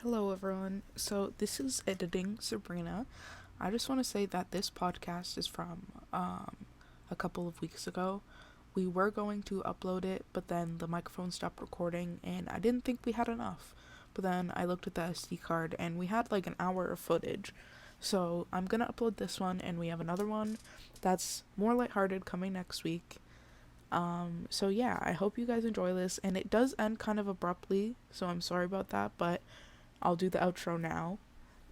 Hello, everyone. So, this is Editing Sabrina. I just want to say that this podcast is from a couple of weeks ago. We were going to upload it, but then the microphone stopped recording, and I didn't think we had enough. But then I looked at the SD card, and we had like an hour of footage. So, I'm gonna upload this one, and we have another one that's more lighthearted coming next week. So yeah, I hope you guys enjoy this, and it does end kind of abruptly, so I'm sorry about that, but I'll do the outro now.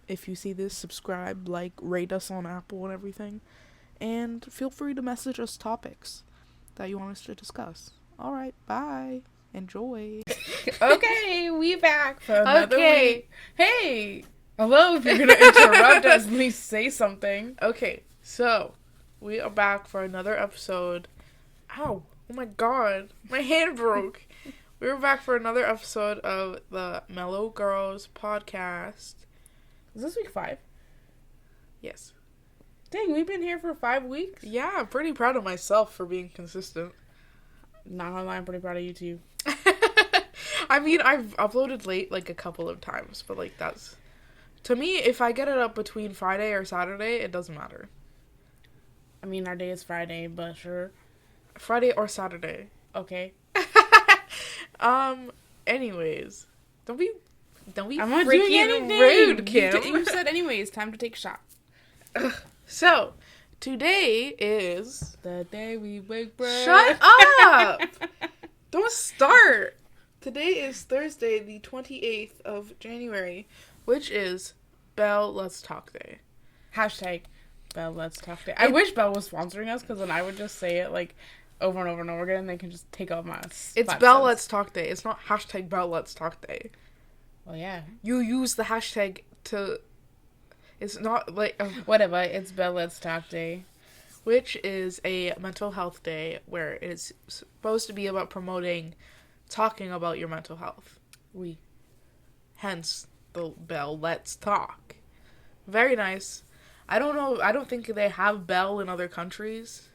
If you see this, subscribe, like, rate us on Apple and everything. And feel free to message us topics that you want us to discuss. Alright, bye. Enjoy. Okay, we back for another week. Hey! Hello, if you're gonna interrupt us, please say something. Okay, so, we are back for another episode. Ow! Oh my god, my hand broke. We're back for another episode of the Mellow Girls podcast. Is this week 5? Yes. Dang, we've been here for 5 weeks? Yeah, I'm pretty proud of myself for being consistent. Not gonna lie, I'm pretty proud of you too. I mean, I've uploaded late like a couple of times, but like that's... To me, if I get it up between Friday or Saturday, it doesn't matter. I mean, our day is Friday, but sure. Friday or Saturday. Okay. Anyways. Don't be I'm not doing freaking anything. rude, Kim. You said anyways, time to take a shot. So, today is... The day we wake bread. Shut up! Don't start! Today is Thursday, the 28th of January, which is Belle Let's Talk Day. Hashtag Belle Let's Talk Day. I wish Belle was sponsoring us, because then I would just say it like over and over and over again, and they can just take off my It's Belle Let's Talk Day. It's not hashtag Belle Let's Talk Day. Well, yeah. You use the hashtag to... It's not like... Whatever, it's Belle Let's Talk Day. Which is a mental health day where it is supposed to be about promoting talking about your mental health. Hence the Belle Let's Talk. Very nice. I don't know, I don't think they have Bell in other countries.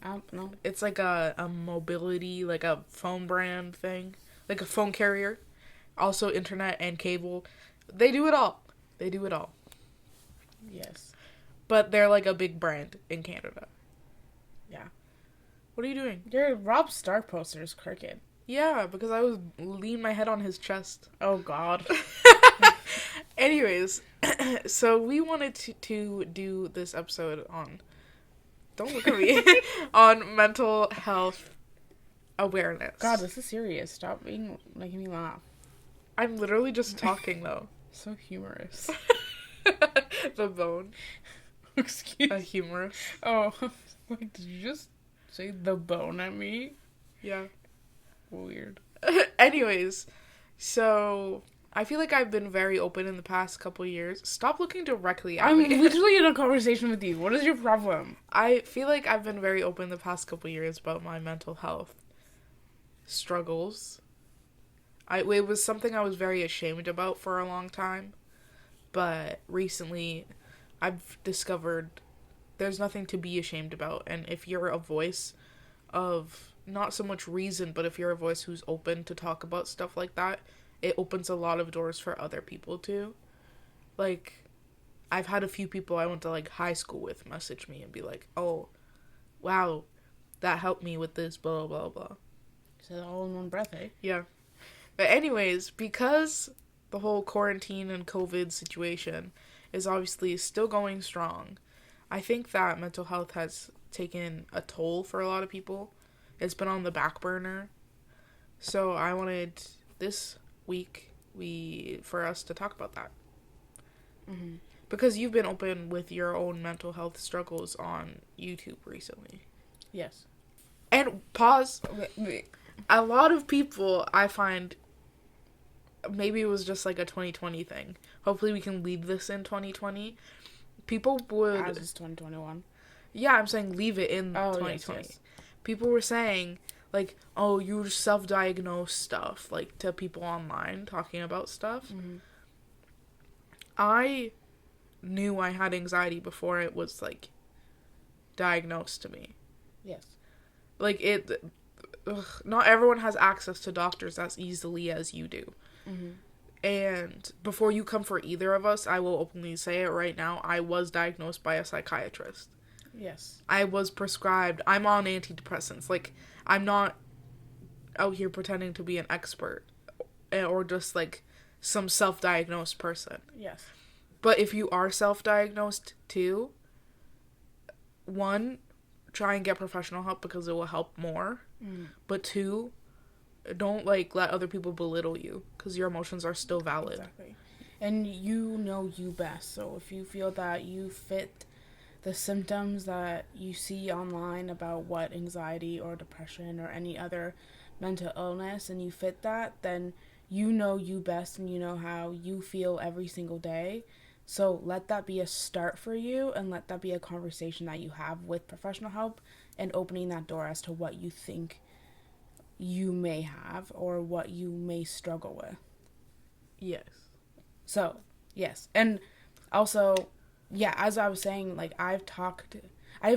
I don't know. It's like a mobility, like a phone brand thing. Like a phone carrier. Also internet and cable. They do it all. Yes. But they're like a big brand in Canada. Yeah. What are you doing? Your Rob Stark poster is crooked. Yeah, because I was leaning my head on his chest. Oh, God. Anyways, so we wanted to do this episode on... Don't look at me. On mental health awareness. God, this is serious. Stop making me laugh. I'm literally just talking, though. So humorous. The bone. Excuse A humorous. Oh, like, did you just say the bone at me? Yeah. Weird. Anyways, so I feel like I've been very open in the past couple years. Stop looking directly at me. I'm literally in a conversation with you. What is your problem? I feel like I've been very open the past couple years about my mental health struggles. It was something I was very ashamed about for a long time, but recently I've discovered there's nothing to be ashamed about, and if you're a voice of not so much reason, but if you're a voice who's open to talk about stuff like that, it opens a lot of doors for other people too. Like, I've had a few people I went to like high school with message me and be like, oh, wow, that helped me with this, blah, blah, blah. Said it all in one breath, eh? Yeah. But anyways, because the whole quarantine and COVID situation is obviously still going strong, I think that mental health has taken a toll for a lot of people. It's been on the back burner. So I wanted this week for us to talk about that. Mm-hmm. Because you've been open with your own mental health struggles on YouTube recently. Yes. And pause. A lot of people, I find, maybe it was just like a 2020 thing. Hopefully we can leave this in 2020. People would... As is 2021. Yeah, I'm saying leave it in 2020. Yes. People were saying, like, oh, you self-diagnose stuff, like, to people online talking about stuff. Mm-hmm. I knew I had anxiety before it was, like, diagnosed to me. Yes. Like, not everyone has access to doctors as easily as you do. Mm-hmm. And before you come for either of us, I will openly say it right now. I was diagnosed by a psychiatrist. Yes. I was prescribed. I'm on antidepressants. Like, I'm not out here pretending to be an expert or just like some self-diagnosed person. Yes. But if you are self-diagnosed too, one, try and get professional help because it will help more. But two, don't like let other people belittle you because your emotions are still valid. Exactly. And you know you best. So if you feel that you fit the symptoms that you see online about what anxiety or depression or any other mental illness, and you fit that, then you know you best and you know how you feel every single day. So let that be a start for you, and let that be a conversation that you have with professional help, and opening that door as to what you think you may have or what you may struggle with. Yes. So, yes. And also, yeah, as I was saying, like, I've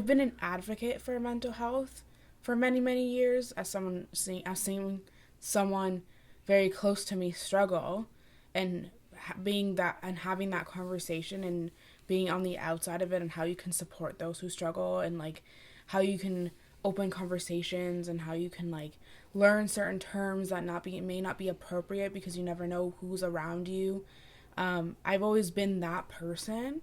been an advocate for mental health for many, many years as seeing someone very close to me struggle, and being that and having that conversation and being on the outside of it, and how you can support those who struggle, and like how you can open conversations, and how you can like learn certain terms that may not be appropriate because you never know who's around you. I've always been that person,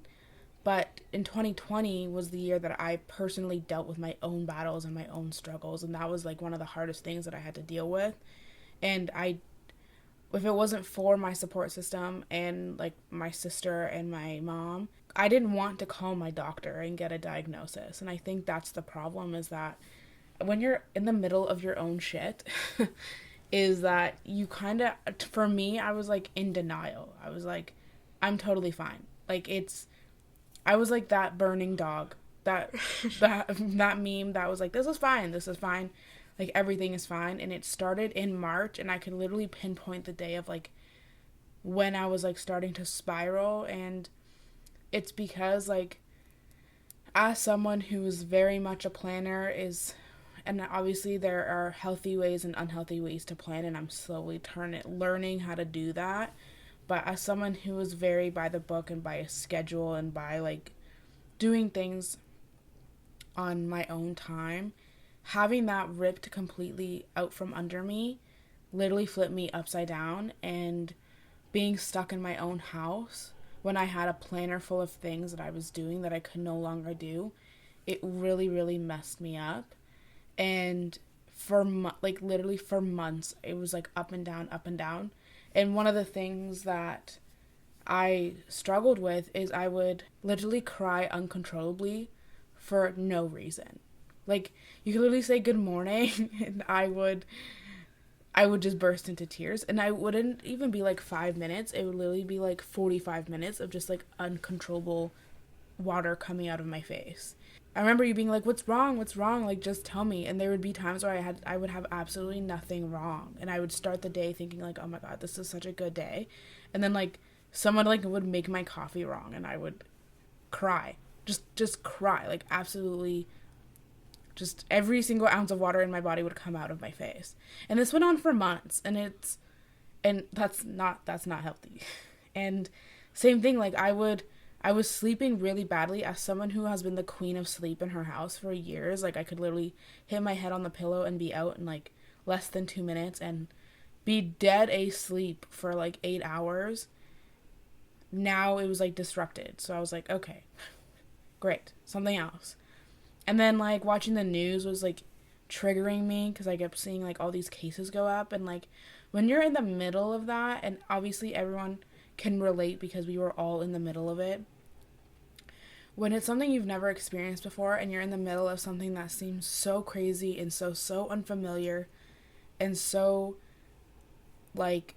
but in 2020 was the year that I personally dealt with my own battles and my own struggles, and that was like one of the hardest things that I had to deal with. And if it wasn't for my support system and like my sister and my mom, I didn't want to call my doctor and get a diagnosis. And I think that's the problem, is that when you're in the middle of your own shit, is that you kind of, for me, I was like in denial. I was like, I'm totally fine. Like I was like that burning dog, that meme that was like, this is fine. Like everything is fine. And it started in March, and I could literally pinpoint the day of like when I was like starting to spiral. And it's because like, as someone who is very much a planner, and obviously there are healthy ways and unhealthy ways to plan, and I'm slowly learning how to do that. But as someone who is very by the book and by a schedule and by like doing things on my own time, having that ripped completely out from under me literally flipped me upside down. And being stuck in my own house when I had a planner full of things that I was doing that I could no longer do, it really, really messed me up. And literally for months, it was like up and down, up and down. And one of the things that I struggled with is I would literally cry uncontrollably for no reason. Like, you could literally say good morning and I would just burst into tears. And I wouldn't even be like 5 minutes. It would literally be like 45 minutes of just like uncontrollable water coming out of my face. I remember you being like, what's wrong? Like, just tell me. And there would be times where I would have absolutely nothing wrong. And I would start the day thinking like, oh my God, this is such a good day. And then like someone like would make my coffee wrong, and I would cry. Just cry. Like, absolutely, just every single ounce of water in my body would come out of my face. And this went on for months, and that's not healthy. And same thing, like I was sleeping really badly. As someone who has been the queen of sleep in her house for years, like I could literally hit my head on the pillow and be out in like less than 2 minutes and be dead asleep for like 8 hours. Now it was like disrupted. So I was like, okay, great, something else. And then like watching the news was like triggering me because I kept seeing like all these cases go up. And like when you're in the middle of that, and obviously everyone can relate because we were all in the middle of it. When it's something you've never experienced before, and you're in the middle of something that seems so crazy and so unfamiliar and so like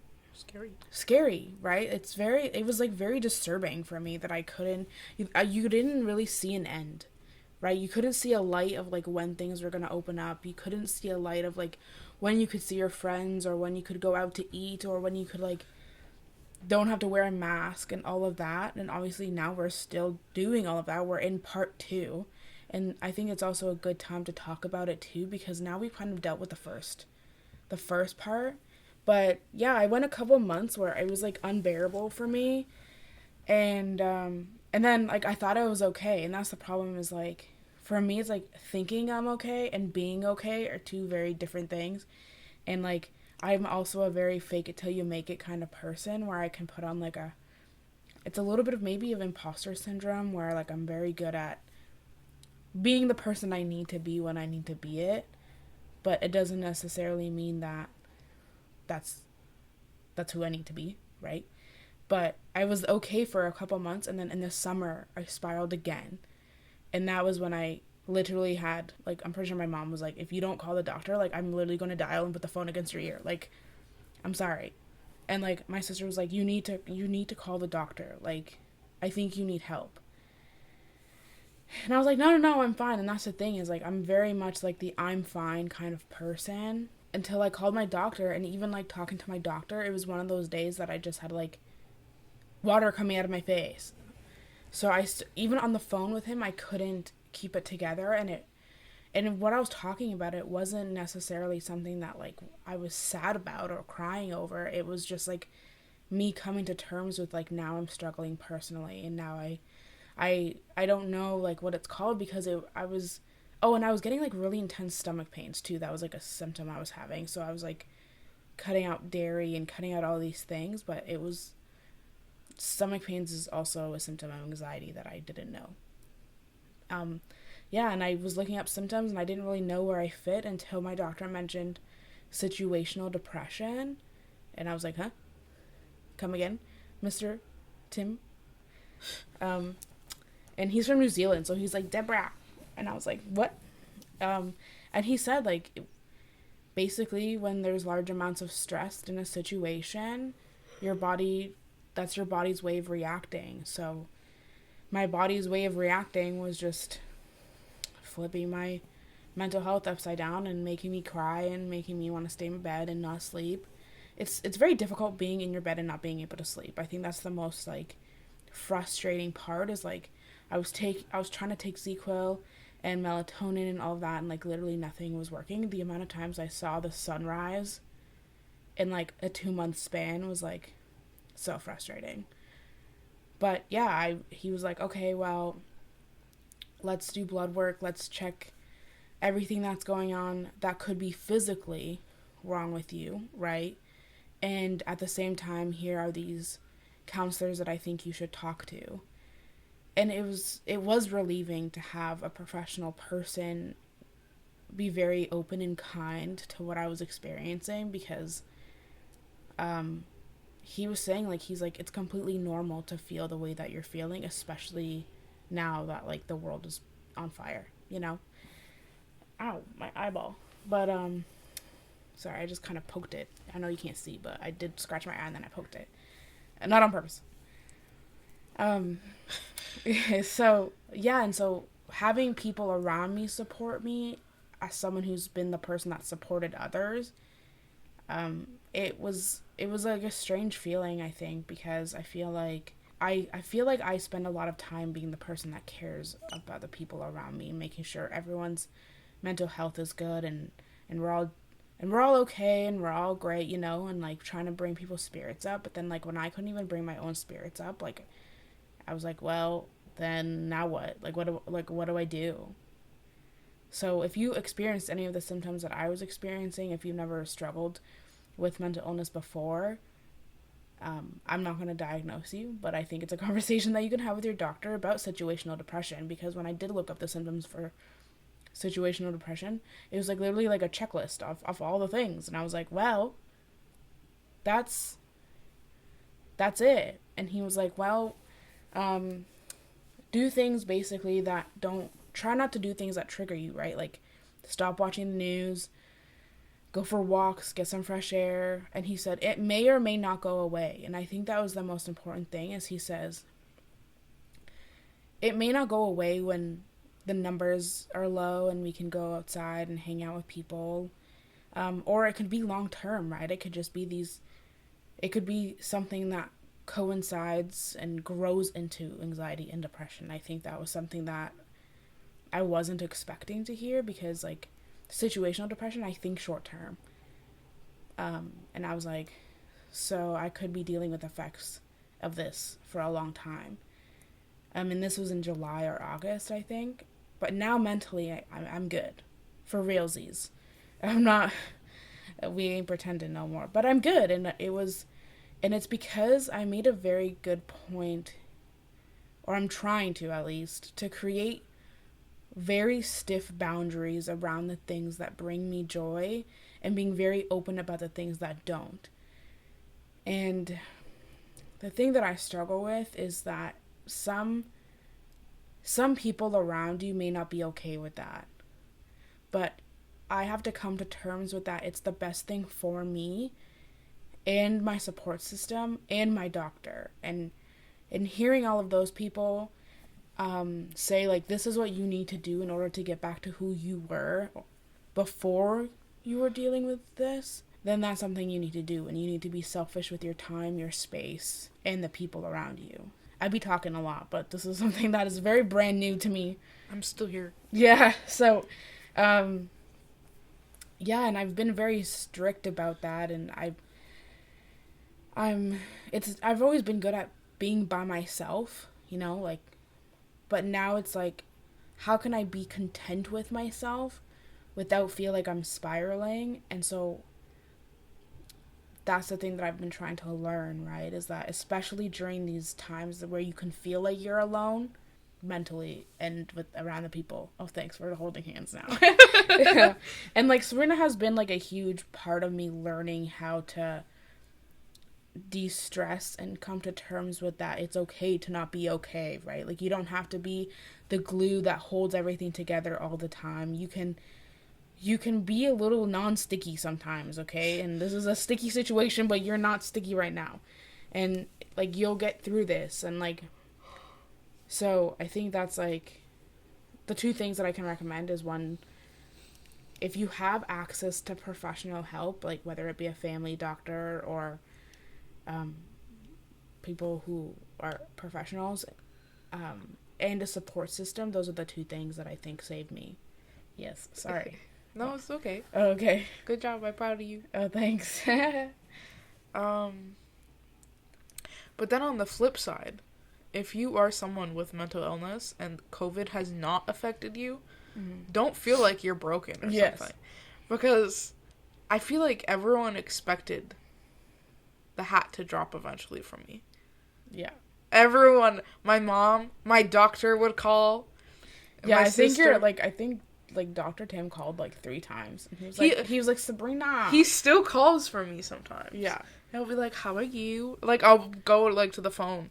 scary, right? It was like very disturbing for me that you didn't really see an end, right? You couldn't see a light of like when things were going to open up. You couldn't see a light of like when you could see your friends, or when you could go out to eat, or when you could like don't have to wear a mask and all of that. And obviously now we're still doing all of that. We're in part 2. And I think it's also a good time to talk about it too, because now we've kind of dealt with the first part, But yeah, I went a couple months where it was like unbearable for me, and then like I thought I was okay, and that's the problem is like for me it's like thinking I'm okay and being okay are two very different things. And like I'm also a very fake it till you make it kind of person where I can put on like a it's a little bit of maybe of imposter syndrome where like I'm very good at being the person I need to be when I need to be it, but it doesn't necessarily mean that that's that's who I need to be, right? But I was okay for a couple months, and then in the summer I spiraled again, and that was when I literally had like I'm pretty sure my mom was like, if you don't call the doctor, like I'm literally going to dial and put the phone against your ear, like I'm sorry. And like my sister was like, you need to call the doctor, like I think you need help. And I was like, no, no, no, I'm fine. And that's the thing is like I'm very much like the I'm fine kind of person until I called my doctor. And even like talking to my doctor, it was one of those days that I just had like water coming out of my face. So even on the phone with him, I couldn't keep it together, and what I was talking about, it wasn't necessarily something that like I was sad about or crying over. It was just like me coming to terms with like now I'm struggling personally, and now I don't know like what it's called because I was oh, and I was getting like really intense stomach pains too. That was like a symptom I was having. So I was like cutting out dairy and cutting out all these things, but it was stomach pains is also a symptom of anxiety that I didn't know. Um, yeah, and I was looking up symptoms and I didn't really know where I fit until my doctor mentioned situational depression, and I was like, huh? Come again, Mr. Tim? Um, and he's from New Zealand, so he's like Deborah, and I was like, what? Um, and he said like basically when there's large amounts of stress in a situation, your body that's your body's way of reacting. So my body's way of reacting was just flipping my mental health upside down and making me cry and making me want to stay in bed and not sleep. It's very difficult being in your bed and not being able to sleep. I think that's the most like frustrating part is like I was trying to take ZQL and melatonin and all of that, and like literally nothing was working. The amount of times I saw the sunrise in like a 2 month span was like so frustrating. But yeah, I he was like, okay, well, let's do blood work. Let's check everything that's going on that could be physically wrong with you, right? And at the same time, here are these counselors that I think you should talk to. And it was relieving to have a professional person be very open and kind to what I was experiencing because um he was saying like he's like it's completely normal to feel the way that you're feeling, especially now that like the world is on fire, you know. Ow, my eyeball. But sorry, I just kind of poked it. I know you can't see, but I did scratch my eye and then I poked it. Not on purpose. Um so yeah, and so having people around me support me as someone who's been the person that supported others, it was like a strange feeling, I think, because I feel like I spend a lot of time being the person that cares about the people around me and making sure everyone's mental health is good, and we're all okay and we're all great, you know, and like trying to bring people's spirits up. But then like when I couldn't even bring my own spirits up, like I was like, well, then now what? What do I do? So if you experienced any of the symptoms that I was experiencing, if you've never struggled with mental illness before, I'm not going to diagnose you, but I think it's a conversation that you can have with your doctor about situational depression. Because when I did look up the symptoms for situational depression, it was like literally like a checklist of all the things, and I was like, well, that's it. And he was like, well, um, do things basically that don't try not to do things that trigger you, right? Like stop watching the news, go for walks, get some fresh air. And he said it may or may not go away. And I think that was the most important thing is he says it may not go away when the numbers are low and we can go outside and hang out with people. Or it could be long term, right? It could just be it could be something that coincides and grows into anxiety and depression. I think that was something that I wasn't expecting to hear because, like, situational depression, I think short term. And I was like, so I could be dealing with effects of this for a long time. And this was in July or August, I think. But now mentally, I'm good. For realsies. I'm not, we ain't pretending no more. But I'm good. And it's because I made a very good point, or I'm trying to at least, to create very stiff boundaries around the things that bring me joy and being very open about the things that don't. And the thing that I struggle with is that some people around you may not be okay with that. But I have to come to terms with that. It's the best thing for me and my support system and my doctor. And hearing all of those people say, like, this is what you need to do in order to get back to who you were before you were dealing with this, then that's something you need to do. And you need to be selfish with your time, your space, and the people around you. I'd be talking a lot, but this is something that is very brand new to me. I'm still here. Yeah, so, yeah, and I've been very strict about that, and I've always been good at being by myself, you know, like, but now it's like, how can I be content with myself without feel like I'm spiraling? And so that's the thing that I've been trying to learn, right? Is that especially during these times where you can feel like you're alone mentally and with around the people. Oh, thanks for holding hands now. Yeah. And like Sabrina has been like a huge part of me learning how to de-stress and come to terms with that. It's okay to not be okay, right? Like you don't have to be the glue that holds everything together all the time. You can be a little non-sticky sometimes, okay? And this is a sticky situation, but you're not sticky right now. And, like, you'll get through this. And, like, so I think that's, like, the two things that I can recommend is, one, if you have access to professional help, like, whether it be a family doctor or people who are professionals, and a support system, those are the two things that I think saved me. Yes, sorry. No, it's okay. Oh, okay. Good job. I'm proud of you. Oh, thanks. But then on the flip side, if you are someone with mental illness and COVID has not affected you, don't feel like you're broken or something. Because I feel like everyone expected the hat to drop eventually from me. Yeah. Everyone, my mom, my doctor would call. Yeah, I think Dr. Tim called like 3 times. And he was like, Sabrina. He still calls for me sometimes. Yeah. He'll be like, how are you? Like, I'll go like to the phone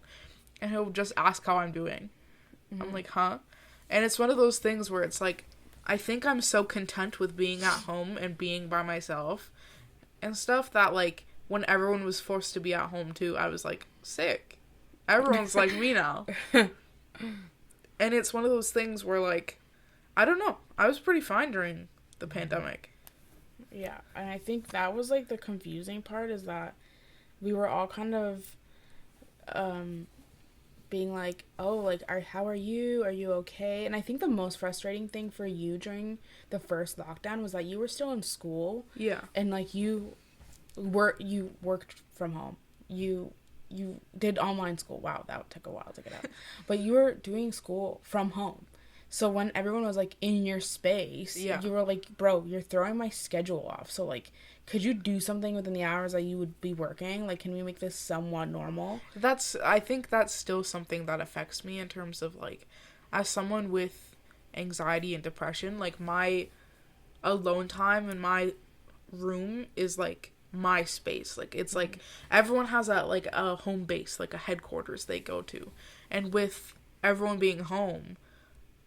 and he'll just ask how I'm doing. Mm-hmm. I'm like, huh? And it's one of those things where it's like, I think I'm so content with being at home and being by myself and stuff that like, when everyone was forced to be at home too, I was like, sick. Everyone's like me now. And it's one of those things where like, I don't know. I was pretty fine during the pandemic. Yeah, and I think that was, like, the confusing part is that we were all kind of being like, oh, like, how are you? Are you okay? And I think the most frustrating thing for you during the first lockdown was that you were still in school. Yeah. And, like, you worked from home. You did online school. Wow, that took a while to get out. But you were doing school from home. So when everyone was, like, in your space, you were like, bro, you're throwing my schedule off. So, like, could you do something within the hours that you would be working? Like, can we make this somewhat normal? I think that's still something that affects me in terms of, like, as someone with anxiety and depression, like, my alone time in my room is, like, my space. Like, it's, like, everyone has a home base, like, a headquarters they go to. And with everyone being home,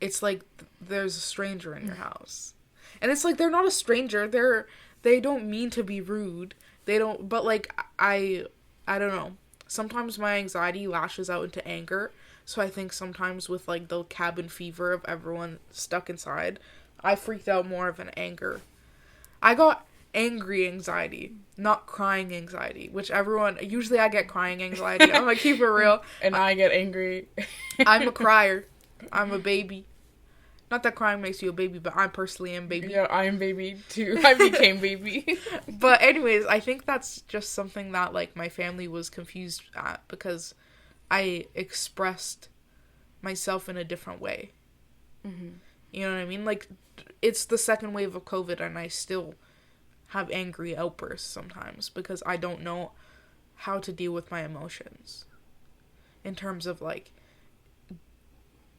it's like there's a stranger in your house. And it's like they're not a stranger. They don't mean to be rude. They don't, but like I don't know. Sometimes my anxiety lashes out into anger. So I think sometimes with like the cabin fever of everyone stuck inside, I freaked out more of an anger. I got angry anxiety, not crying anxiety, which usually I get crying anxiety. I'm gonna keep it real. And I get angry. I'm a crier. I'm a baby. Not that crying makes you a baby, but I personally am baby. Yeah, I am baby too. I became baby. But anyways, I think that's just something that, like, my family was confused at because I expressed myself in a different way. Mm-hmm. You know what I mean? Like, it's the second wave of COVID and I still have angry outbursts sometimes because I don't know how to deal with my emotions. In terms of, like,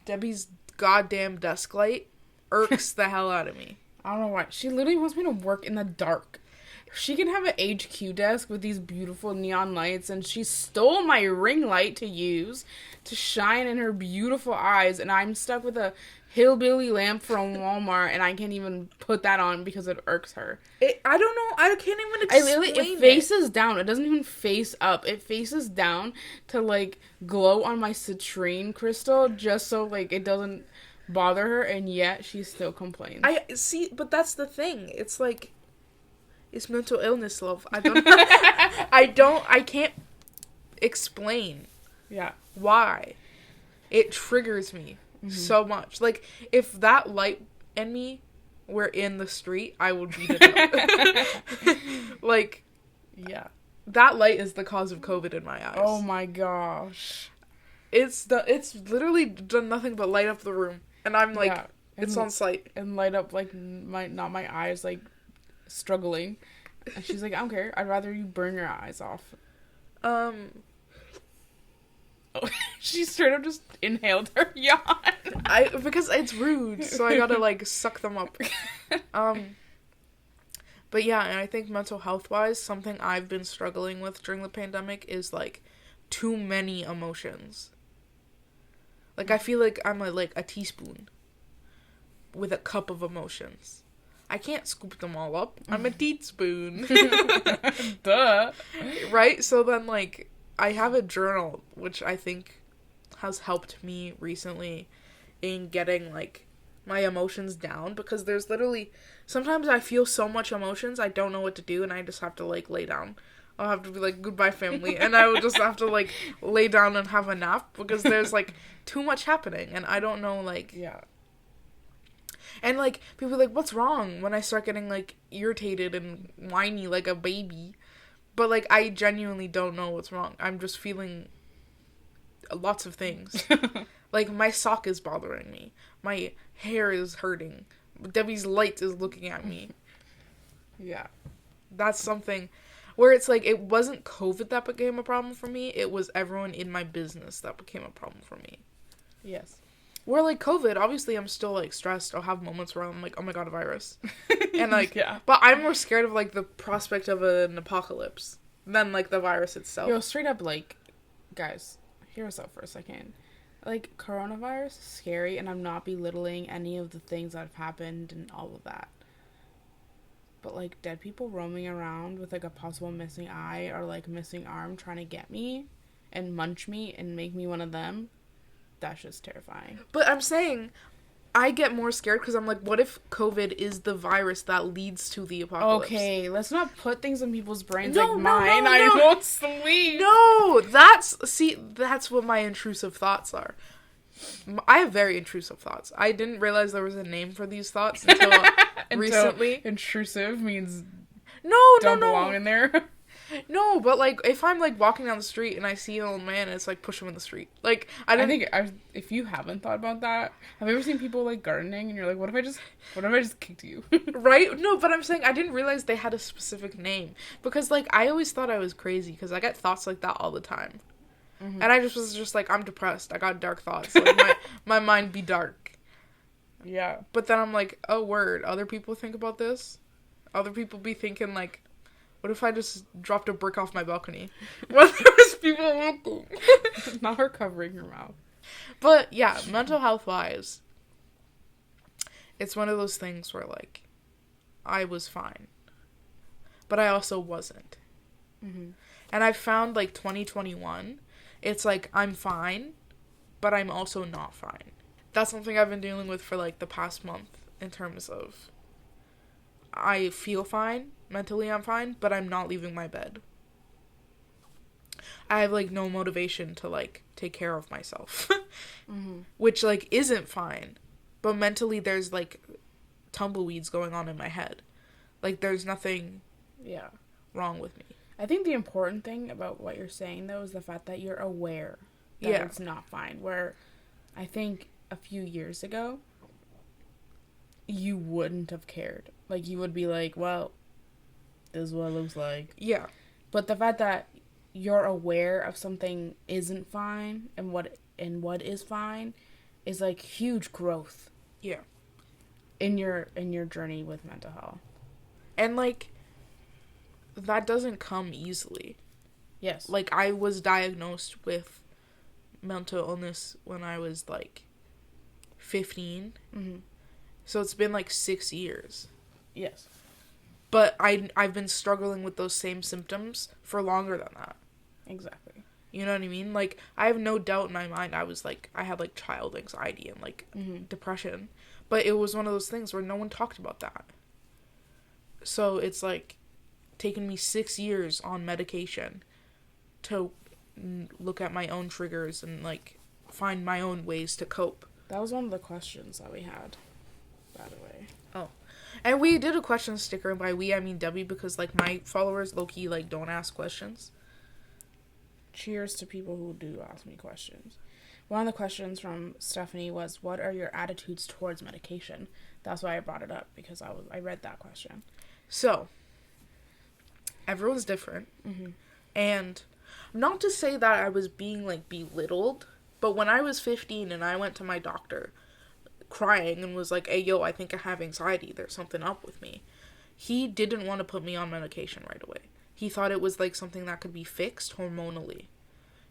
Debbie's goddamn desk light irks the hell out of me. I don't know why. She literally wants me to work in the dark. She can have an HQ desk with these beautiful neon lights, and she stole my ring light to use to shine in her beautiful eyes, and I'm stuck with a hillbilly lamp from Walmart, and I can't even put that on because it irks her. I don't know. I can't even explain it faces down. It doesn't even face up. It faces down to, like, glow on my citrine crystal just so, like, it doesn't bother her, and yet she still complains. I see, but that's the thing. It's like, it's mental illness, love. I can't explain. Yeah. Why. It triggers me so much. Like, if that light and me were in the street, I would beat it up. Like, yeah. That light is the cause of COVID in my eyes. Oh my gosh. It's literally done nothing but light up the room. And I'm like, yeah. It's on site. And light up, like, not my eyes, like, struggling. And she's like, I don't care. I'd rather you burn your eyes off. She straight up just inhaled her yawn. Because it's rude, so I gotta, like, suck them up. But yeah, and I think mental health-wise, something I've been struggling with during the pandemic is, like, too many emotions. Like, I feel like I'm like a teaspoon with a cup of emotions. I can't scoop them all up. I'm a teaspoon. Duh. Right? So then, like, I have a journal, which I think has helped me recently in getting, like, my emotions down. Because there's literally... Sometimes I feel so much emotions, I don't know what to do, and I just have to, like, lay down. I'll have to be like, goodbye, family. And I will just have to, like, lay down and have a nap. Because there's, like, too much happening. And I don't know, like... Yeah. And, like, people are like, what's wrong? When I start getting, like, irritated and whiny like a baby. But, like, I genuinely don't know what's wrong. I'm just feeling lots of things. Like, my sock is bothering me. My hair is hurting. Debbie's light is looking at me. Yeah. That's something where it's like, it wasn't COVID that became a problem for me. It was everyone in my business that became a problem for me. Yes. Where, like, COVID, obviously I'm still, like, stressed. I'll have moments where I'm like, oh my god, a virus. And, like, yeah. But I'm more scared of, like, the prospect of an apocalypse than, like, the virus itself. Yo, straight up, like, guys, hear us out for a second. Like, coronavirus is scary, and I'm not belittling any of the things that have happened and all of that. But, like, dead people roaming around with, like, a possible missing eye or, like, missing arm trying to get me and munch me and make me one of them, that's just terrifying. But I'm saying, I get more scared because I'm like, what if COVID is the virus that leads to the apocalypse? Okay, let's not put things in people's brains No, like mine. no. I won't sleep. No, that's what my intrusive thoughts are. I have very intrusive thoughts. I didn't realize there was a name for these thoughts until recently. Intrusive means don't belong in there. No, but, like, if I'm, like, walking down the street and I see an old man, it's like, push him in the street. Like, if you haven't thought about that, have you ever seen people, like, gardening and you're like, what if I just kicked you? Right? No, but I'm saying I didn't realize they had a specific name. Because, like, I always thought I was crazy because I get thoughts like that all the time. Mm-hmm. And I was just like, I'm depressed. I got dark thoughts. Like, my mind be dark. Yeah. But then I'm like, oh, word. Other people think about this? Other people be thinking, like, what if I just dropped a brick off my balcony? What if there's people looking? Not her covering her mouth. But, yeah, mental health-wise, it's one of those things where, like, I was fine. But I also wasn't. Mm-hmm. And I found, like, 2021, it's like, I'm fine, but I'm also not fine. That's something I've been dealing with for, like, the past month in terms of I feel fine. Mentally, I'm fine, but I'm not leaving my bed. I have, like, no motivation to, like, take care of myself. Mm-hmm. Which, like, isn't fine. but mentally there's like tumbleweeds going on in my head. Like there's nothing Yeah. wrong with me. I think the important thing about what you're saying, though, is the fact that you're aware that Yeah. it's not fine. Where I think a few years ago, you wouldn't have cared. Like, you would be like, well, this is what it looks like. Yeah. But the fact that you're aware of something isn't fine and what is fine is, like, huge growth. Yeah. In your journey with mental health. And, like, that doesn't come easily. Yes. Like, I was diagnosed with mental illness when I was, like, 15. Mm-hmm. So it's been, like, 6 years. Yes. But I've been struggling with those same symptoms for longer than that. Exactly. You know what I mean? Like, I have no doubt in my mind I had, like, child anxiety and, like, depression. But it was one of those things where no one talked about that. So it's, like, taken me 6 years on medication to look at my own triggers and, like, find my own ways to cope. That was one of the questions that we had, by the way. Oh. And we did a question sticker, and by we, I mean Debbie, because, like, my followers, low-key, like, don't ask questions. Cheers to people who do ask me questions. One of the questions from Stephanie was, what are your attitudes towards medication? That's why I brought it up, because I read that question. So, everyone's different. Mm-hmm. And not to say that I was being, like, belittled, but when I was 15 and I went to my doctor crying and was like, hey, yo, I think I have anxiety. There's something up with me. He didn't want to put me on medication right away. He thought it was, like, something that could be fixed hormonally.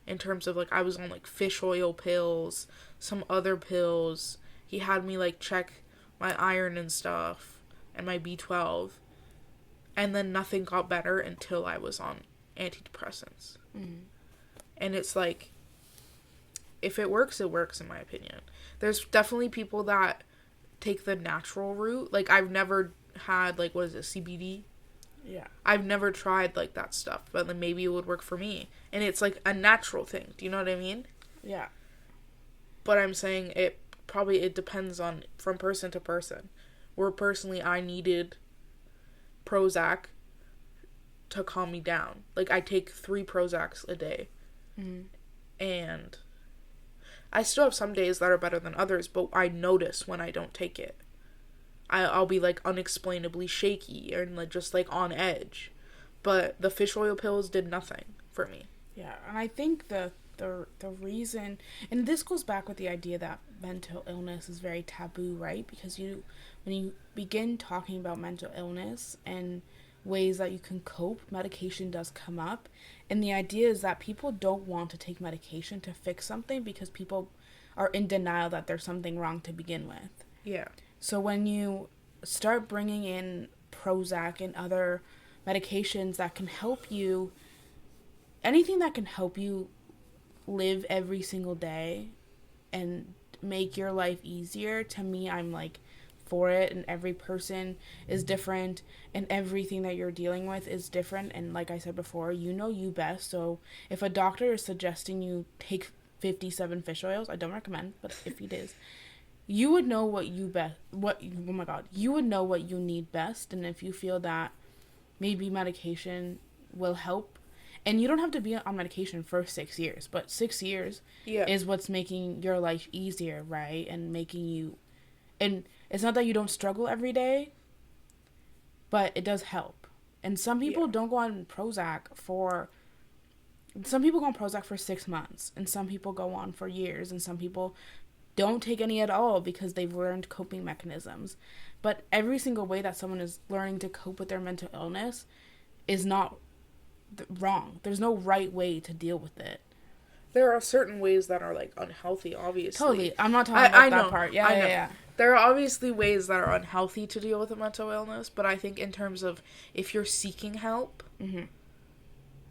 In terms of, like, I was on, like, fish oil pills, some other pills. He had me, like, check my iron and stuff and my B12. And then nothing got better until I was on antidepressants. Mm-hmm. And it's like, if it works, it works, in my opinion. There's definitely people that take the natural route. Like, I've never had, like, what is it, CBD? Yeah. I've never tried, like, that stuff, but then maybe it would work for me. And it's, like, a natural thing. Do you know what I mean? Yeah. But I'm saying it depends on, from person to person. Where personally, I needed Prozac to calm me down. Like, I take 3 Prozacs a day. Mm-hmm. And I still have some days that are better than others, but I notice when I don't take it. I'll be, like, unexplainably shaky and, like, just, like, on edge. But the fish oil pills did nothing for me. Yeah, and I think the reason, and this goes back with the idea that mental illness is very taboo, right? Because when you begin talking about mental illness and ways that you can cope, medication does come up. And the idea is that people don't want to take medication to fix something because people are in denial that there's something wrong to begin with. Yeah. So when you start bringing in Prozac and other medications that can help you, anything that can help you live every single day and make your life easier, to me, I'm like for it. And every person is different and everything that you're dealing with is different. And like I said before, you know you best. So if a doctor is suggesting you take 57 fish oils, I don't recommend, but if it is, you would know you would know what you need best. And if you feel that maybe medication will help, and you don't have to be on medication for 6 years, but 6 years is what's making your life easier, right? And making you, and it's not that you don't struggle every day, but it does help. And some people don't go on Prozac for 6 months, and some people go on for years, and some people don't take any at all because they've learned coping mechanisms. But every single way that someone is learning to cope with their mental illness is not wrong. There's no right way to deal with it. There are certain ways that are, like, unhealthy, obviously. Totally. I'm not talking about that part. Yeah, I know. yeah. There are obviously ways that are unhealthy to deal with a mental illness, but I think in terms of if you're seeking help,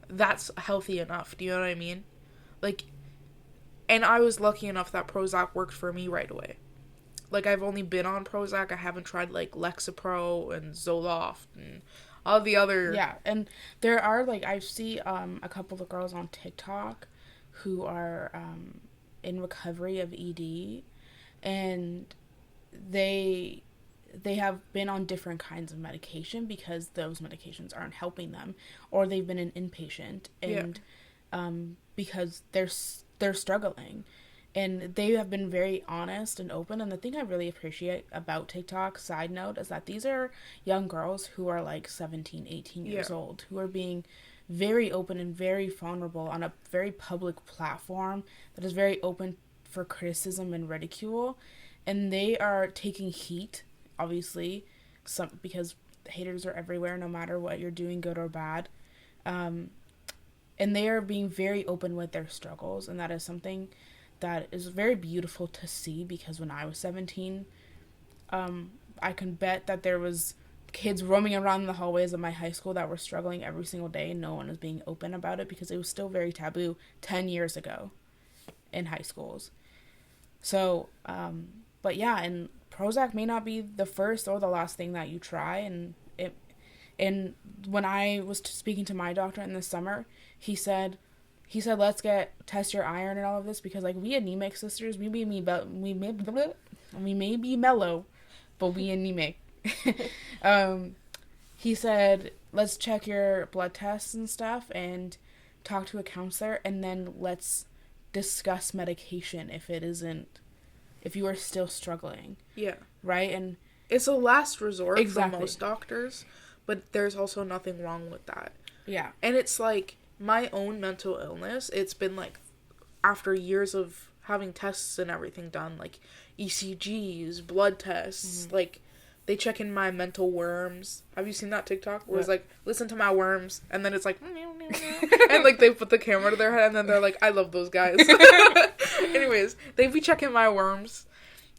that's healthy enough. Do you know what I mean? Like, and I was lucky enough that Prozac worked for me right away. Like, I've only been on Prozac. I haven't tried, like, Lexapro and Zoloft and all the other... Yeah, and there are, like, I see a couple of girls on TikTok who are in recovery of ED, and they have been on different kinds of medication because those medications aren't helping them, or they've been an inpatient and because they're struggling. And they have been very honest and open. And the thing I really appreciate about TikTok, side note, is that these are young girls who are like 17, 18 years old, who are being very open and very vulnerable on a very public platform that is very open for criticism and ridicule. And they are taking heat, obviously, because haters are everywhere, no matter what you're doing, good or bad. And they are being very open with their struggles. And that is something that is very beautiful to see, because when I was 17, I can bet that there was kids roaming around the hallways of my high school that were struggling every single day, and no one was being open about it because it was still very taboo 10 years ago in high schools. So, but yeah, and Prozac may not be the first or the last thing that you try, and when I was speaking to my doctor in the summer, he said, let's test your iron and all of this, because like we anemic sisters, we may be mellow, but we anemic. He said, let's check your blood tests and stuff and talk to a counselor, and then let's discuss medication if you are still struggling. Yeah. Right? And it's a last resort for most doctors, but there's also nothing wrong with that. Yeah. And it's like my own mental illness, it's been like after years of having tests and everything done, like ECGs, blood tests, like they check in my mental worms. Have you seen that TikTok where it's like, listen to my worms, and then it's like and like they put the camera to their head and then they're like, I love those guys. Anyways, they be checking my worms.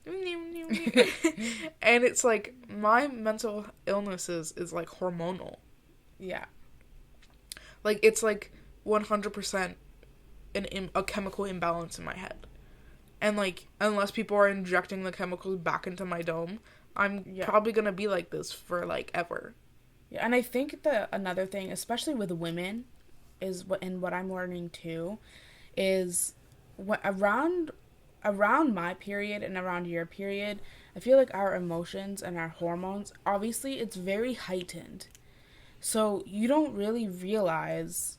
And it's like my mental illness is like hormonal. Yeah. Like, it's like 100% a chemical imbalance in my head. And, like, unless people are injecting the chemicals back into my dome, I'm probably going to be like this for, like, ever. Yeah, and I think that another thing, especially with women, is what I'm learning, too, is around my period and around your period, I feel like our emotions and our hormones, obviously, it's very heightened. So you don't really realize,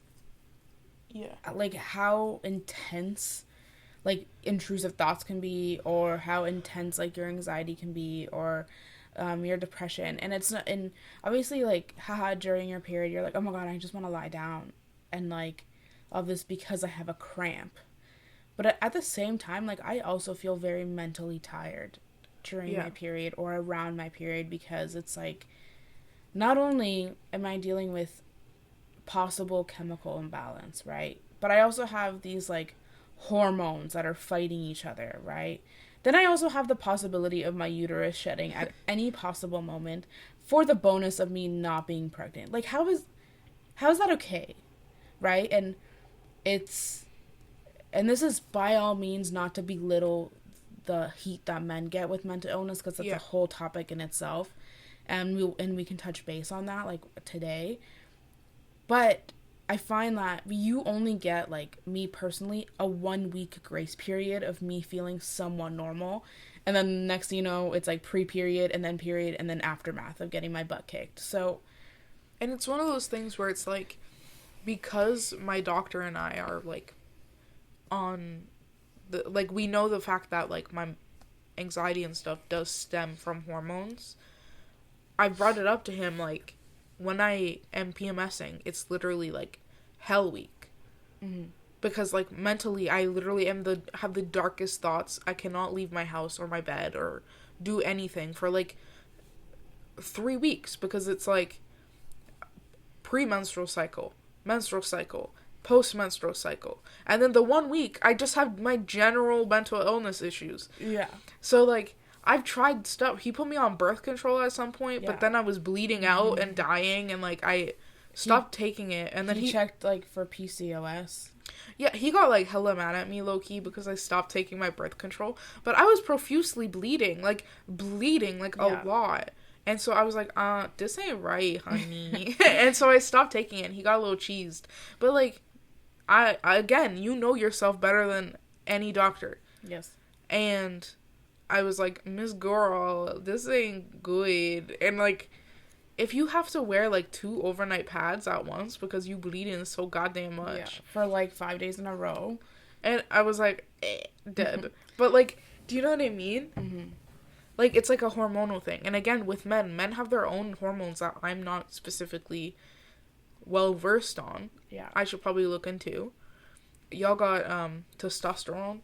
like, how intense, like, intrusive thoughts can be, or how intense, like, your anxiety can be, or your depression. And it's not, and obviously, like, during your period, you're like, oh my god, I just want to lie down, and, like, all this because I have a cramp. But at the same time, like, I also feel very mentally tired during my period or around my period, because it's like, not only am I dealing with possible chemical imbalance, right? But I also have these, like, hormones that are fighting each other, right? Then I also have the possibility of my uterus shedding at any possible moment for the bonus of me not being pregnant. Like, how is that okay? Right? And this is by all means not to belittle the heat that men get with mental illness, because that's a whole topic in itself. And we can touch base on that, like, today. But I find that you only get, like, me personally, a 1 week grace period of me feeling somewhat normal. And then next thing you know, it's like pre-period and then period and then aftermath of getting my butt kicked. So, and it's one of those things where it's like, because my doctor and I are, like, on the, like, we know the fact that, like, my anxiety and stuff does stem from hormones. I brought it up to him, like, when I am PMSing, it's literally, like, hell week. Mm-hmm. Because, like, mentally, I literally have the darkest thoughts. I cannot leave my house or my bed or do anything for, like, 3 weeks. Because it's, like, premenstrual cycle, menstrual cycle, post-menstrual cycle. And then the 1 week, I just have my general mental illness issues. Yeah. So, like, I've tried stuff. He put me on birth control at some point, but then I was bleeding out and dying, and, like, I stopped taking it. And then he checked, like, for PCOS. Yeah, he got, like, hella mad at me, low-key, because I stopped taking my birth control. But I was profusely bleeding, like, a lot. And so I was like, this ain't right, honey. And so I stopped taking it, and he got a little cheesed. But, like, I again, you know yourself better than any doctor. Yes. And I was like, Miss Girl, this ain't good. And, like, if you have to wear, like, 2 overnight pads at once because you bleeding so goddamn much. Yeah, for, like, 5 days in a row. And I was like, dead. But, like, do you know what I mean? Mm-hmm. Like, it's like a hormonal thing. And again, with men have their own hormones that I'm not specifically well-versed on. Yeah. I should probably look into. Y'all got, testosterone?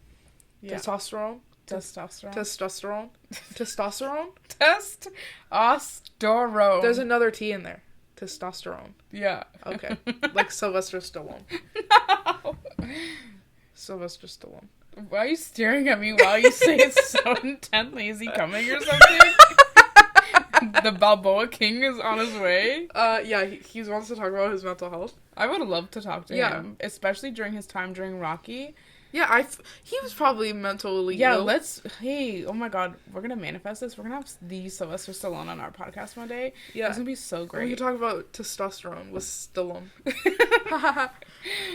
Yeah. Testosterone? Testosterone. Testosterone? Testosterone? Testosterone. There's another T in there. Testosterone. Yeah. Okay. Like Sylvester Stallone. No. Sylvester Stallone. Why are you staring at me while you say it so intently? Is he coming or something? The Balboa King is on his way? Yeah, he wants to talk about his mental health. I would love to talk to him, especially during his time during Rocky. Yeah, he was probably mentally ill. Hey, oh my god, we're gonna manifest this. We're gonna have the Sylvester Stallone on our podcast one day. Yeah. It's gonna be so great. We can talk about testosterone with Stallone.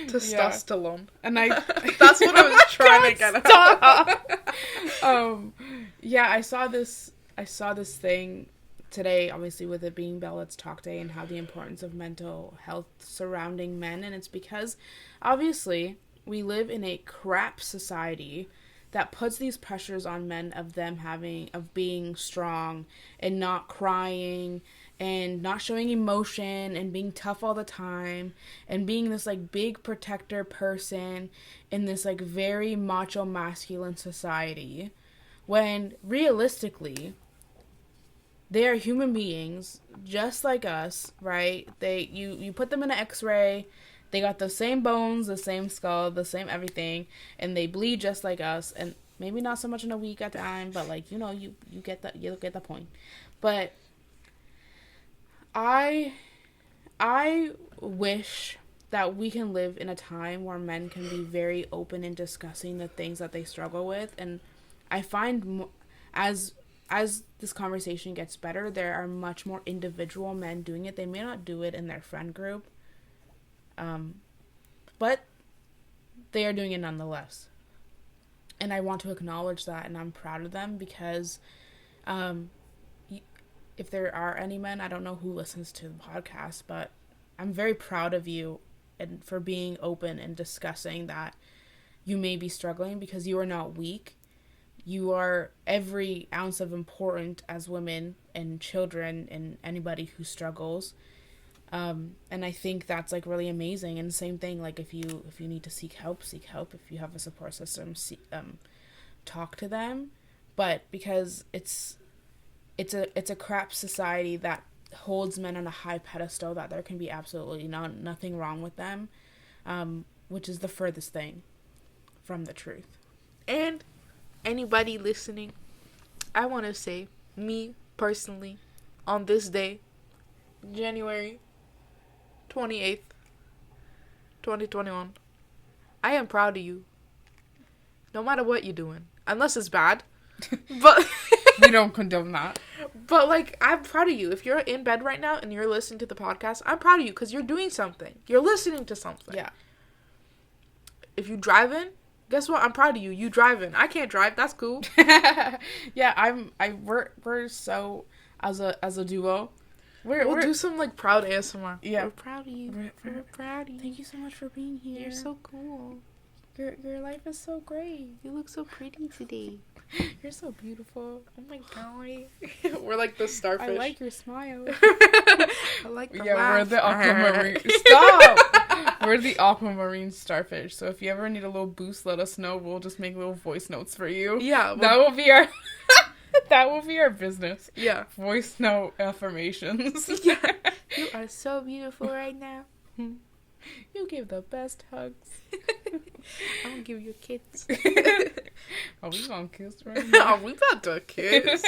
Testosterone. Yeah. And I... That's what I was trying to get at. Yeah, I saw this thing today, obviously with it being Bell Let's Talk Day, and how the importance of mental health surrounding men, and it's because, obviously, we live in a crap society that puts these pressures on men of being strong and not crying and not showing emotion and being tough all the time and being this like big protector person in this like very macho masculine society, when realistically they are human beings just like us, right? You put them in an x-ray. They got the same bones, the same skull, the same everything, and they bleed just like us. And maybe not so much in a week at a time, but like, you know, you get the point. But I wish that we can live in a time where men can be very open in discussing the things that they struggle with. And I find as this conversation gets better, there are much more individual men doing it. They may not do it in their friend group, but they are doing it nonetheless. And I want to acknowledge that, and I'm proud of them because if there are any men, I don't know who listens to the podcast, but I'm very proud of you and for being open and discussing that you may be struggling, because you are not weak. You are every ounce of important as women and children and anybody who struggles. And I think that's like really amazing. And same thing, like if you need to seek help. If you have a support system, talk to them. But because it's a crap society that holds men on a high pedestal, that there can be absolutely nothing wrong with them, which is the furthest thing from the truth. And anybody listening, I want to say, me personally, on this day, January 28th, 2021, I am proud of you. No matter what you're doing. Unless it's bad. But we don't condone that. But, like, I'm proud of you. If you're in bed right now and you're listening to the podcast, I'm proud of you because you're doing something. You're listening to something. Yeah. If you driving, guess what? I'm proud of you. You driving. I can't drive. That's cool. Yeah, we're so, as a duo, We'll do some, like, proud ASMR. Yeah. We're proud of you. We're proud of you. Thank you so much for being here. You're so cool. Your life is so great. You look so pretty today. You're so beautiful. Oh my god. We're like the starfish. I like your smile. I like the laugh. We're the aquamarine. Stop! We're the aquamarine starfish. So if you ever need a little boost, let us know. We'll just make little voice notes for you. Yeah. That will be our... That will be our business. Yeah. Voice note affirmations. Yeah. You are so beautiful right now. You give the best hugs. I'm gonna give you a kiss. Are we gonna kiss right now? Are we about to kiss?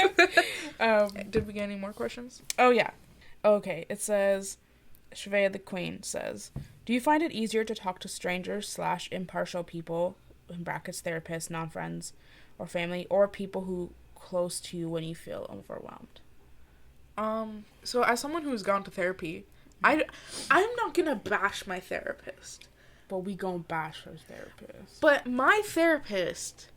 Did we get any more questions? Oh, yeah. Okay, it says, Shreya the Queen says, do you find it easier to talk to strangers / impartial people, in brackets therapists, non-friends, or family, or people who close to you when you feel overwhelmed? So as someone who's gone to therapy, I'm not gonna bash my therapist. But we gon' bash her therapist. But my therapist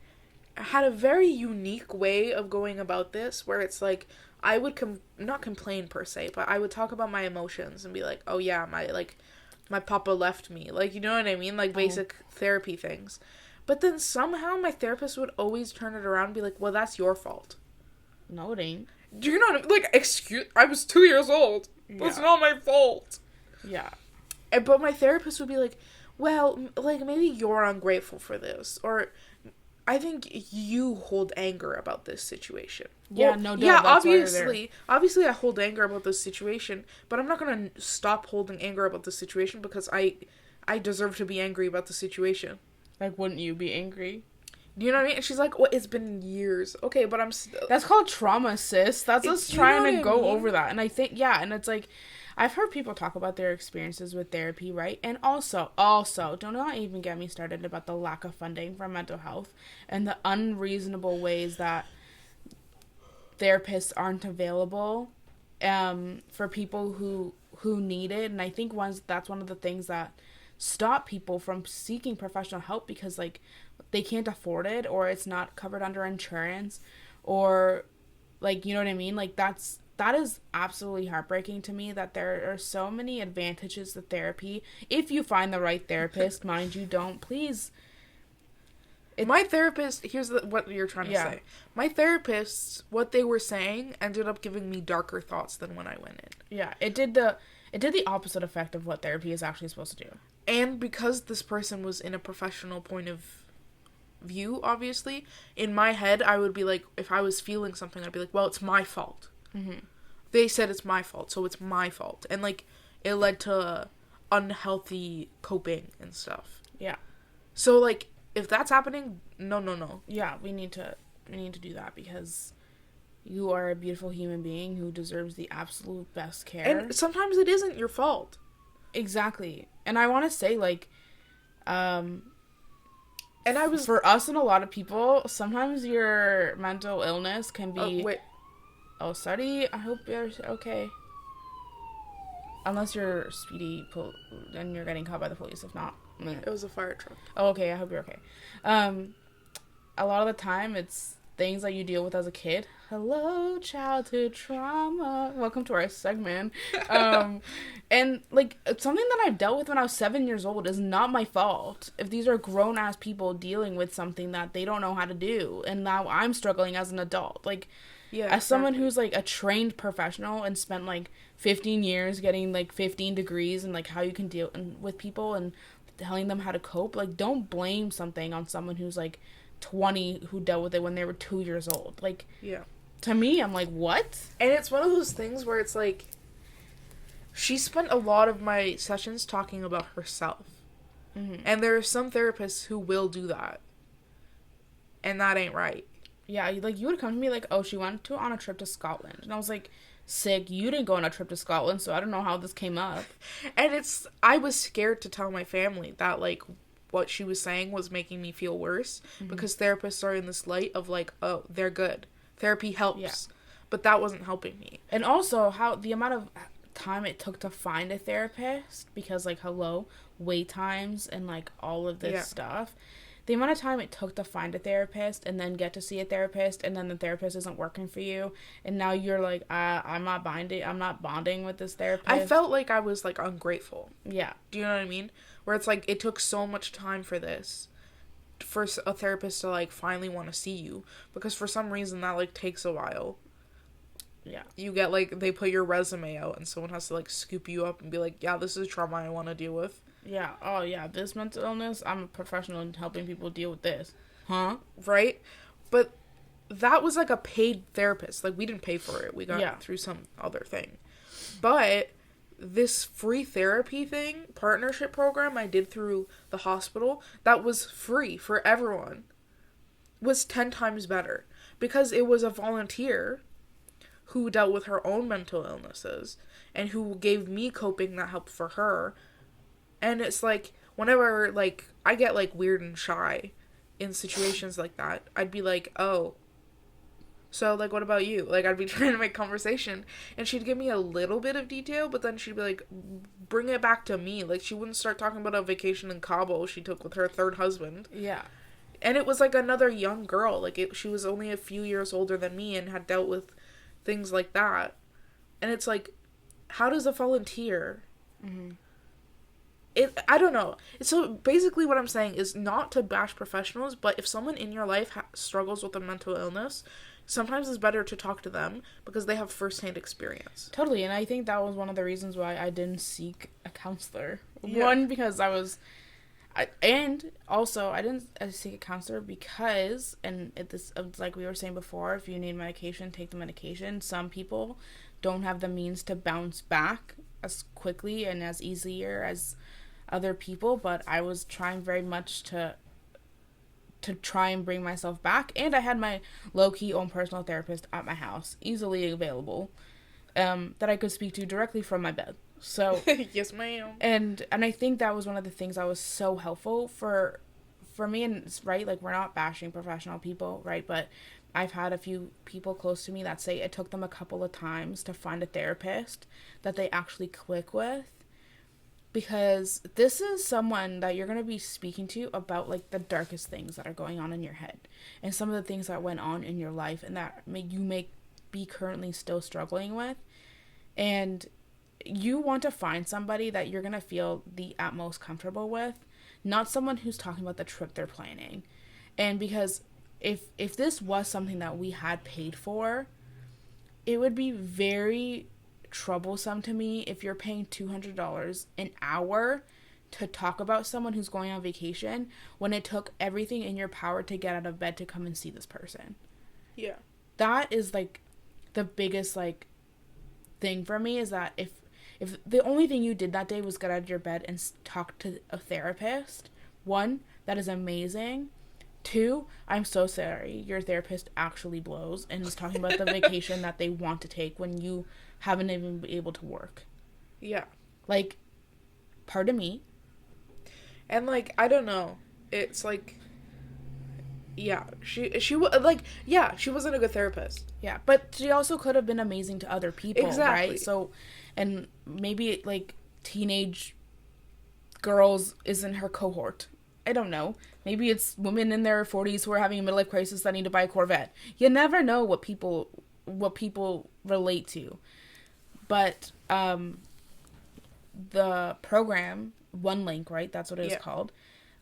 had a very unique way of going about this, where it's like I would not complain per se, but I would talk about my emotions and be like, oh yeah, my papa left me, like, you know what I mean, like basic therapy things. But then somehow my therapist would always turn it around and be like, well, that's your fault. No, it ain't. Do you know what I mean? Like, excuse, I was 2 years old. Yeah. It's not my fault. Yeah. But my therapist would be like, well, like, maybe you're ungrateful for this, or I think you hold anger about this situation. Yeah, well, no doubt. Yeah, obviously I hold anger about this situation, but I'm not going to stop holding anger about this situation because I deserve to be angry about the situation. Like, wouldn't you be angry? Do you know what I mean? And she's like, well, it's been years. Okay, but I'm still... That's called trauma, sis. That's us trying to go over that. And I think, yeah, and it's like, I've heard people talk about their experiences with therapy, right? And also, do not even get me started about the lack of funding for mental health and the unreasonable ways that therapists aren't available for people who need it. And I think that's one of the things that stop people from seeking professional help, because like they can't afford it, or it's not covered under insurance, or like, you know what I mean? Like that is absolutely heartbreaking to me, that there are so many advantages to therapy if you find the right therapist. Mind you, don't, please. My therapist, here's what you're trying to say. My therapists, what they were saying ended up giving me darker thoughts than when I went in. Yeah, it did the opposite effect of what therapy is actually supposed to do. And because this person was in a professional point of view, obviously, in my head, I would be like, if I was feeling something, I'd be like, well, it's my fault. Mm-hmm. They said it's my fault, so it's my fault. And, like, it led to unhealthy coping and stuff. Yeah. So, like, if that's happening, no. Yeah, we need to do that, because you are a beautiful human being who deserves the absolute best care. And sometimes it isn't your fault. Exactly. And I want to say, like, for us and a lot of people, sometimes your mental illness can be... Oh, sorry. I hope you're okay. Unless you're speedy and you're getting caught by the police. If not... It was a fire truck. Oh, okay. I hope you're okay. A lot of the time, it's things that you deal with as a kid. Hello, childhood trauma. Welcome to our segment. And, like, something that I dealt with when I was 7 years old is not my fault. If these are grown-ass people dealing with something that they don't know how to do, and now I'm struggling as an adult. Like, yeah, as someone who's, like, a trained professional and spent, like, 15 years getting, like, 15 degrees and, like, how you can deal with people and telling them how to cope, like, don't blame something on someone who's, like, 20 who dealt with it when they were 2 years old. Like, yeah. To me, I'm like, what? And it's one of those things where it's like, she spent a lot of my sessions talking about herself. Mm-hmm. And there are some therapists who will do that. And that ain't right. Yeah, like, you would come to me like, oh, she went on a trip to Scotland. And I was like, sick, you didn't go on a trip to Scotland, so I don't know how this came up. And I was scared to tell my family that, like, what she was saying was making me feel worse, mm-hmm. because therapists are in this light of, like, oh, they're good. Therapy helps. Yeah. But that wasn't helping me. And also, how the amount of time it took to find a therapist, because, like, hello, wait times and, like, all of this stuff. The amount of time it took to find a therapist and then get to see a therapist, and then the therapist isn't working for you, and now you're like, I'm not bonding with this therapist. I felt like I was, like, ungrateful. Yeah. Do you know what I mean? Where it's like, it took so much time for this, for a therapist to, like, finally want to see you, because for some reason that, like, takes a while. Yeah. You get, like, they put your resume out and someone has to, like, scoop you up and be like, yeah, this is trauma I want to deal with. Yeah. Oh, yeah. This mental illness, I'm a professional in helping people deal with this. Huh? Right? But that was, like, a paid therapist. Like, we didn't pay for it. We got it through some other thing. But this free therapy thing, partnership program I did through the hospital, that was free for everyone, was 10 times better. Because it was a volunteer who dealt with her own mental illnesses and who gave me coping that helped for her. And it's like, whenever, like, I get, like, weird and shy in situations like that, I'd be like, oh, so, like, what about you? Like, I'd be trying to make conversation, and she'd give me a little bit of detail, but then she'd be like, bring it back to me. Like, she wouldn't start talking about a vacation in Cabo she took with her third husband. Yeah. and it was like another young girl. Like she was only a few years older than me and had dealt with things like that. And it's like, how does a volunteer? Mm-hmm. I don't know. So basically, what I'm saying is not to bash professionals, but if someone in your life struggles with a mental illness, sometimes it's better to talk to them because they have firsthand experience. Totally, and I think that was one of the reasons why I didn't seek a counselor. Yeah. One, because and also I didn't seek a counselor because, and it's like we were saying before, if you need medication, take the medication. Some people don't have the means to bounce back as quickly and as easier as other people, but I was trying very much to try and bring myself back, and I had my low-key own personal therapist at my house, easily available, that I could speak to directly from my bed. So yes, ma'am. And I think that was one of the things that was so helpful for me, and it's right, like, we're not bashing professional people, right, but I've had a few people close to me that say it took them a couple of times to find a therapist that they actually click with, because this is someone that you're going to be speaking to about, like, the darkest things that are going on in your head and some of the things that went on in your life and that you may be currently still struggling with. And you want to find somebody that you're going to feel the utmost comfortable with, not someone who's talking about the trip they're planning. And because if this was something that we had paid for, it would be very troublesome to me if you're paying $200 an hour to talk about someone who's going on vacation when it took everything in your power to get out of bed to come and see this person. Yeah. That is, like, the biggest, like, thing for me, is that if the only thing you did that day was get out of your bed and talk to a therapist, one, that is amazing. Two, I'm so sorry, your therapist actually blows and is talking about the vacation that they want to take when you haven't even been able to work. Yeah. Like, pardon me. And, like, I don't know. It's like, yeah, she wasn't a good therapist. Yeah, but she also could have been amazing to other people, exactly. Right? So, and maybe, like, teenage girls isn't her cohort. I don't know. Maybe it's women in their 40s who are having a midlife crisis that need to buy a Corvette. You never know what people relate to. But the program, One Link, right? That's what it is called.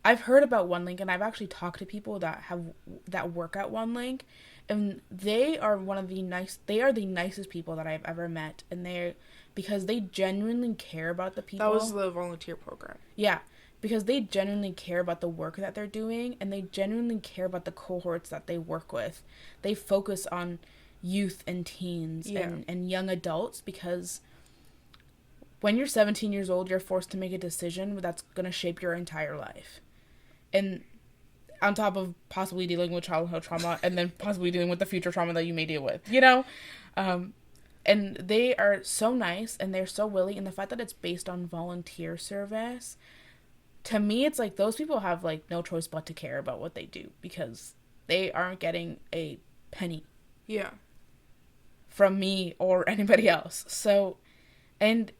I've heard about One Link, and I've actually talked to people that work at One Link, and they are the nicest people that I've ever met, and because they genuinely care about the people. That was the volunteer program. Yeah, because they genuinely care about the work that they're doing, and they genuinely care about the cohorts that they work with. They focus on youth and teens and young adults, because when you're 17 years old, you're forced to make a decision that's going to shape your entire life. And on top of possibly dealing with childhood trauma and then possibly dealing with the future trauma that you may deal with, you know? And they are so nice and they're so willing. And the fact that it's based on volunteer service, to me, it's like those people have, like, no choice but to care about what they do, because they aren't getting a penny. Yeah. From me or anybody else. So, and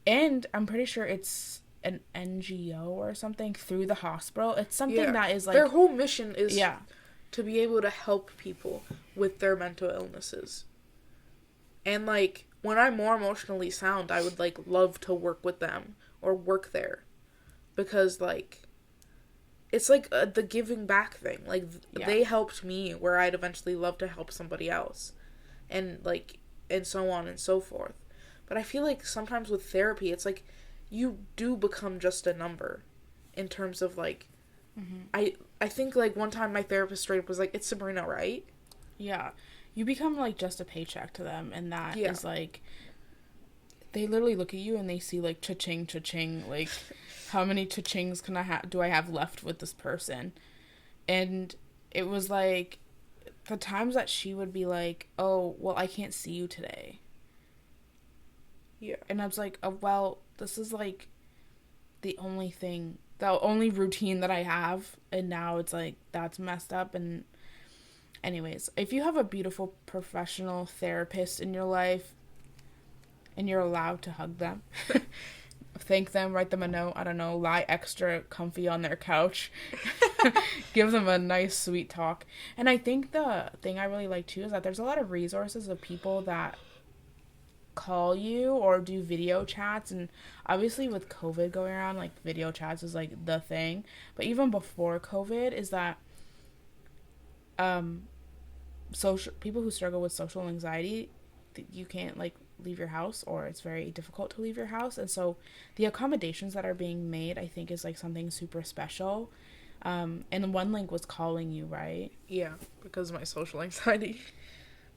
I'm pretty sure it's an NGO or something through the hospital. It's something that is, like, their whole mission is to be able to help people with their mental illnesses. And, like, when I'm more emotionally sound, I would, like, love to work with them or work there, because, like, it's like the giving back thing. Like, they helped me where I'd eventually love to help somebody else, and, like, and so on and so forth. But I feel like sometimes with therapy, it's like you do become just a number in terms of, like, I think, like, one time my therapist straight up was like, "It's Sabrina, right?" Yeah. You become, like, just a paycheck to them, and that is, like, they literally look at you and they see, like, cha-ching, cha-ching, like, how many cha-chings do I have left with this person? And it was, like, the times that she would be like, "Oh, well, I can't see you today." Yeah. And I was like, "Oh, well, this is, like, the only routine that I have, and now it's, like, that's messed up." And anyways, if you have a beautiful professional therapist in your life and you're allowed to hug them, thank them, write them a note, I don't know, lie extra comfy on their couch, give them a nice sweet talk. And I think the thing I really like too is that there's a lot of resources of people that call you or do video chats, and obviously with COVID going around, like video chats is like the thing. But even before COVID is that social people who struggle with social anxiety, you can't like leave your house, or it's very difficult to leave your house, and so the accommodations that are being made I think is like something super special. And one link was calling you, right? Yeah, because of my social anxiety.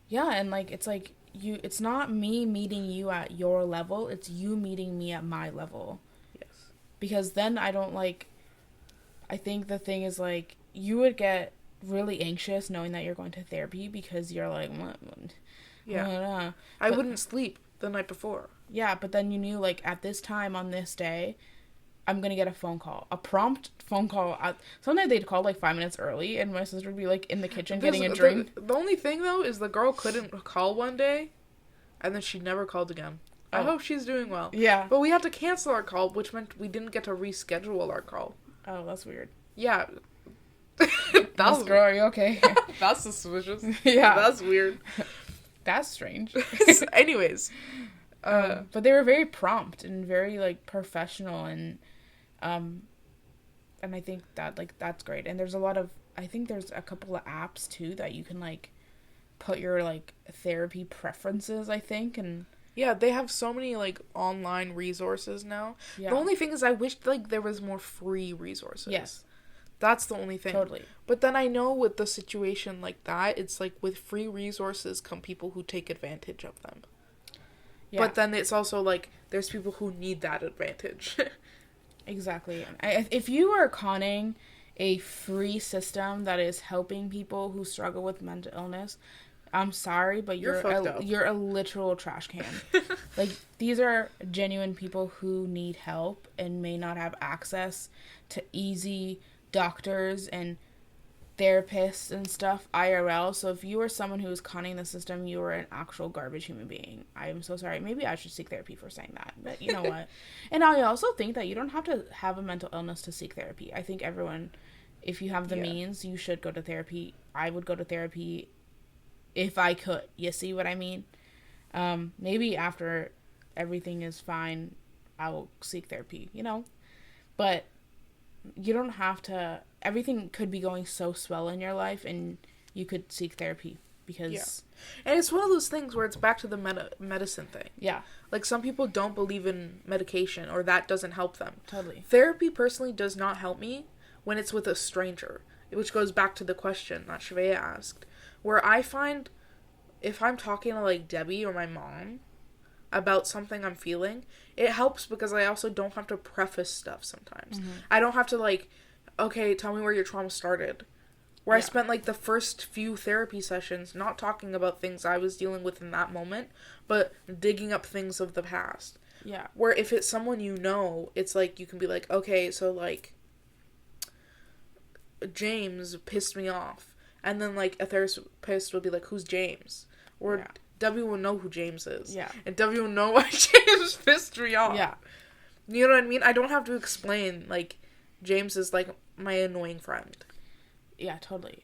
Yeah, and like it's not me meeting you at your level, it's you meeting me at my level. Yes. Because then I don't like, I think the thing is like you would get really anxious knowing that you're going to therapy because you're like, what? Yeah. I wouldn't sleep the night before. Yeah, but then you knew like at this time on this day, I'm gonna get a phone call, a prompt phone call. Sometimes they'd call like 5 minutes early, and my sister would be like in the kitchen getting a drink. The only thing though is the girl couldn't call one day, and then she never called again. I hope she's doing well. Yeah. But we had to cancel our call, which meant we didn't get to reschedule our call. Oh, that's weird. Yeah. That's girl, are you okay? That's suspicious. Yeah. That's weird. That's strange. Anyways. But they were very prompt and very like professional, and I think that like that's great. And there's I think there's a couple of apps too that you can like put your like therapy preferences, I think. And yeah, they have so many like online resources now. Yeah. The only thing is I wish like there was more free resources. Yes. That's the only thing. Totally. But then I know with the situation like that, it's like with free resources come people who take advantage of them. Yeah. But then it's also like there's people who need that advantage. Exactly. If you are conning a free system that is helping people who struggle with mental illness, I'm sorry, but you're a literal trash can. Like, these are genuine people who need help and may not have access to easy doctors and therapists and stuff IRL. So if you are someone who is conning the system, you are an actual garbage human being. I am so sorry. Maybe I should seek therapy for saying that, but you know what? And I also think that you don't have to have a mental illness to seek therapy. I think everyone, if you have the means, you should go to therapy. I would go to therapy if I could. You see what I mean? Maybe after everything is fine, I will seek therapy, you know? But you don't have to. Everything could be going so swell in your life, and you could seek therapy because. Yeah. And it's one of those things where it's back to the medicine thing. Yeah. Like, some people don't believe in medication, or that doesn't help them. Totally. Therapy personally does not help me when it's with a stranger, which goes back to the question that Shreya asked, where I find if I'm talking to like Debbie or my mom about something I'm feeling, it helps because I also don't have to preface stuff sometimes. Mm-hmm. I don't have to like, okay, tell me where your trauma started. Where I spent like the first few therapy sessions not talking about things I was dealing with in that moment, but digging up things of the past. Yeah. Where if it's someone you know, it's like you can be like, okay, so like James pissed me off. And then like a therapist would be like, who's James? Or W will know who James is. Yeah. And W will know why James pissed me off. Yeah. You know what I mean? I don't have to explain, like, James is, like, my annoying friend. Yeah, totally.